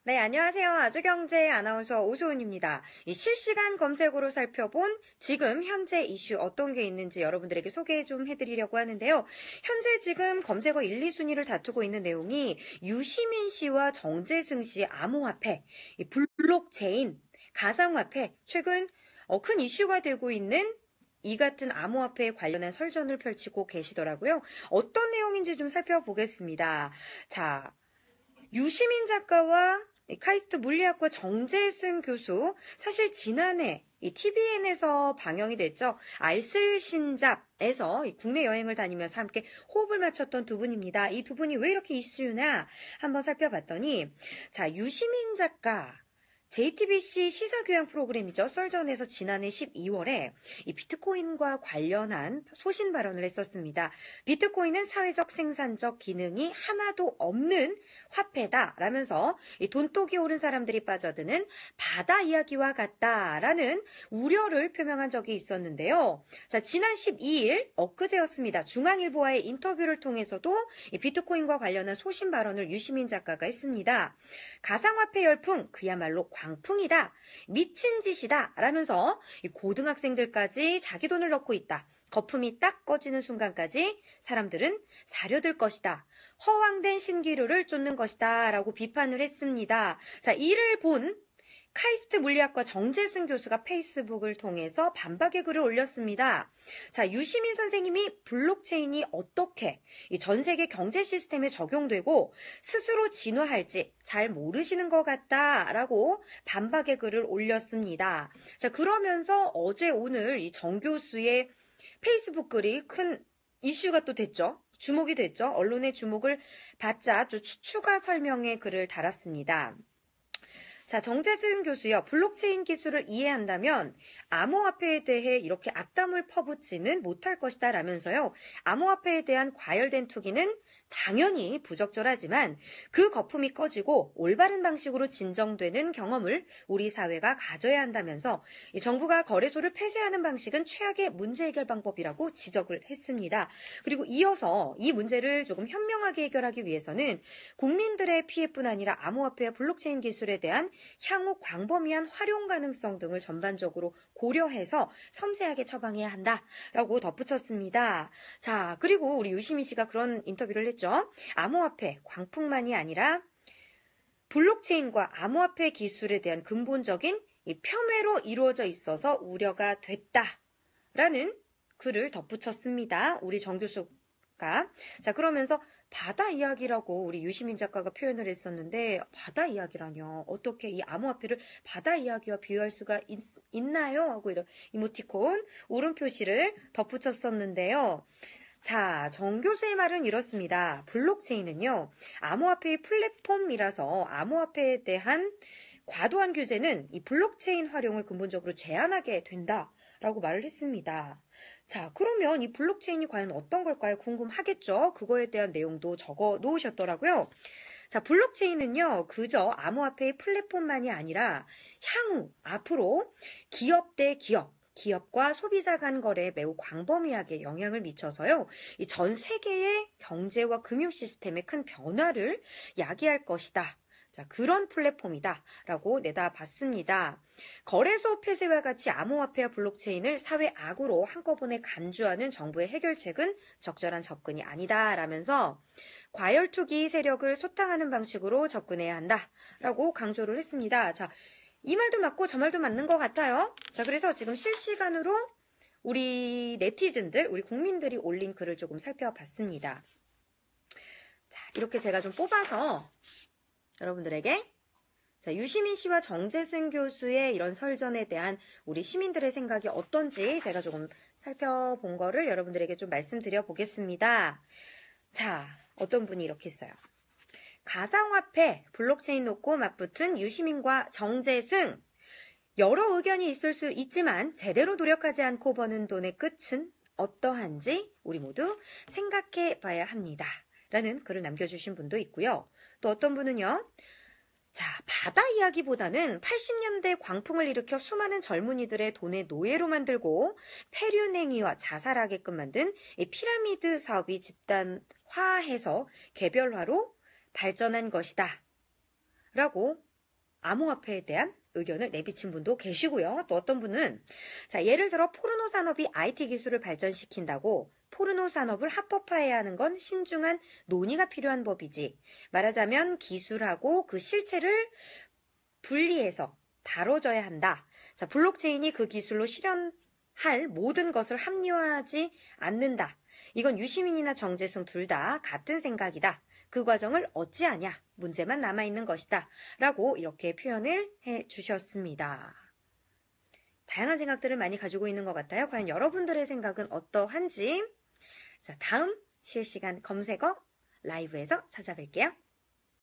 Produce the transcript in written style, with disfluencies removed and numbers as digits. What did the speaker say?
네, 안녕하세요. 아주경제 아나운서 오소은입니다. 이 실시간 검색으로 살펴본 지금 현재 이슈 어떤 게 있는지 여러분들에게 소개 좀 해드리려고 하는데요. 현재 지금 검색어 1, 2순위를 다투고 있는 내용이 유시민 씨와 정재승 씨의 암호화폐, 이 블록체인, 가상화폐, 최근 큰 이슈가 되고 있는 이 같은 암호화폐에 관련한 설전을 펼치고 계시더라고요. 어떤 내용인지 좀 살펴보겠습니다. 자, 유시민 작가와 카이스트 물리학과 정재승 교수, 사실 지난해 이 TVN에서 방영이 됐죠. 알쓸신잡에서 국내 여행을 다니면서 함께 호흡을 맞췄던 두 분입니다. 이 두 분이 왜 이렇게 이슈나 한번 살펴봤더니, 자, 유시민 작가, JTBC 시사교양 프로그램이죠. 썰전에서 지난해 12월에 이 비트코인과 관련한 소신 발언을 했었습니다. 비트코인은 사회적 생산적 기능이 하나도 없는 화폐다 라면서 이 돈독이 오른 사람들이 빠져드는 바다 이야기와 같다라는 우려를 표명한 적이 있었는데요. 자, 지난 12일 엊그제였습니다. 중앙일보와의 인터뷰를 통해서도 이 비트코인과 관련한 소신 발언을 유시민 작가가 했습니다. 가상화폐 열풍 그야말로 광풍이다. 미친 짓이다. 라면서 고등학생들까지 자기 돈을 넣고 있다. 거품이 딱 꺼지는 순간까지 사람들은 사려들 것이다. 허황된 신기루를 쫓는 것이다. 라고 비판을 했습니다. 자, 이를 본 카이스트 물리학과 정재승 교수가 페이스북을 통해서 반박의 글을 올렸습니다. 자, 유시민 선생님이 블록체인이 어떻게 이 전 세계 경제 시스템에 적용되고 스스로 진화할지 잘 모르시는 것 같다라고 반박의 글을 올렸습니다. 자, 그러면서 어제 오늘 이 정 교수의 페이스북 글이 큰 이슈가 또 됐죠. 주목이 됐죠. 언론의 주목을 받자 또 추가 설명의 글을 달았습니다. 자, 정재승 교수요. 블록체인 기술을 이해한다면 암호화폐에 대해 이렇게 악담을 퍼붓지는 못할 것이다 라면서요. 암호화폐에 대한 과열된 투기는 당연히 부적절하지만 그 거품이 꺼지고 올바른 방식으로 진정되는 경험을 우리 사회가 가져야 한다면서 이 정부가 거래소를 폐쇄하는 방식은 최악의 문제 해결 방법이라고 지적을 했습니다. 그리고 이어서 이 문제를 조금 현명하게 해결하기 위해서는 국민들의 피해뿐 아니라 암호화폐와 블록체인 기술에 대한 향후 광범위한 활용 가능성 등을 전반적으로 고려해서 섬세하게 처방해야 한다라고 덧붙였습니다. 자, 그리고 우리 유시민 씨가 그런 인터뷰를 했죠. 암호화폐, 광풍만이 아니라 블록체인과 암호화폐 기술에 대한 근본적인 이 폄훼로 이루어져 있어서 우려가 됐다라는 글을 덧붙였습니다. 우리 정 교수가. 자, 그러면서 바다 이야기라고 우리 유시민 작가가 표현을 했었는데 바다 이야기라뇨. 어떻게 이 암호화폐를 바다 이야기와 비유할 수가 있나요? 하고 이런 이모티콘 울음 표시를 덧붙였었는데요. 자, 정 교수의 말은 이렇습니다. 블록체인은요, 암호화폐의 플랫폼이라서 암호화폐에 대한 과도한 규제는 이 블록체인 활용을 근본적으로 제한하게 된다라고 말을 했습니다. 자, 그러면 이 블록체인이 과연 어떤 걸까요? 궁금하겠죠? 그거에 대한 내용도 적어 놓으셨더라고요. 자, 블록체인은요, 그저 암호화폐의 플랫폼만이 아니라 향후, 앞으로 기업 대 기업과 소비자 간 거래에 매우 광범위하게 영향을 미쳐서요. 이 전 세계의 경제와 금융 시스템에 큰 변화를 야기할 것이다. 자, 그런 플랫폼이다라고 내다봤습니다. 거래소 폐쇄와 같이 암호화폐와 블록체인을 사회 악으로 한꺼번에 간주하는 정부의 해결책은 적절한 접근이 아니다라면서 과열투기 세력을 소탕하는 방식으로 접근해야 한다라고 강조를 했습니다. 자, 이 말도 맞고 저 말도 맞는 것 같아요. 자, 그래서 지금 실시간으로 우리 네티즌들, 우리 국민들이 올린 글을 조금 살펴봤습니다. 자, 이렇게 제가 좀 뽑아서 여러분들에게 자, 유시민 씨와 정재승 교수의 이런 설전에 대한 우리 시민들의 생각이 어떤지 제가 조금 살펴본 거를 여러분들에게 좀 말씀드려 보겠습니다. 자, 어떤 분이 이렇게 했어요. 가상화폐, 블록체인 놓고 맞붙은 유시민과 정재승. 여러 의견이 있을 수 있지만 제대로 노력하지 않고 버는 돈의 끝은 어떠한지 우리 모두 생각해 봐야 합니다. 라는 글을 남겨주신 분도 있고요. 또 어떤 분은요. 자, 바다 이야기보다는 80년대 광풍을 일으켜 수많은 젊은이들의 돈의 노예로 만들고 폐륜행위와 자살하게끔 만든 이 피라미드 사업이 집단화해서 개별화로 발전한 것이다. 라고 암호화폐에 대한 의견을 내비친 분도 계시고요. 또 어떤 분은 자, 예를 들어 포르노 산업이 IT 기술을 발전시킨다고 포르노 산업을 합법화해야 하는 건 신중한 논의가 필요한 법이지. 말하자면 기술하고 그 실체를 분리해서 다뤄져야 한다. 자, 블록체인이 그 기술로 실현할 모든 것을 합리화하지 않는다. 이건 유시민이나 정재승 둘 다 같은 생각이다. 그 과정을 어찌하냐? 문제만 남아있는 것이다. 라고 이렇게 표현을 해 주셨습니다. 다양한 생각들을 많이 가지고 있는 것 같아요. 과연 여러분들의 생각은 어떠한지. 자, 다음 실시간 검색어 라이브에서 찾아뵐게요.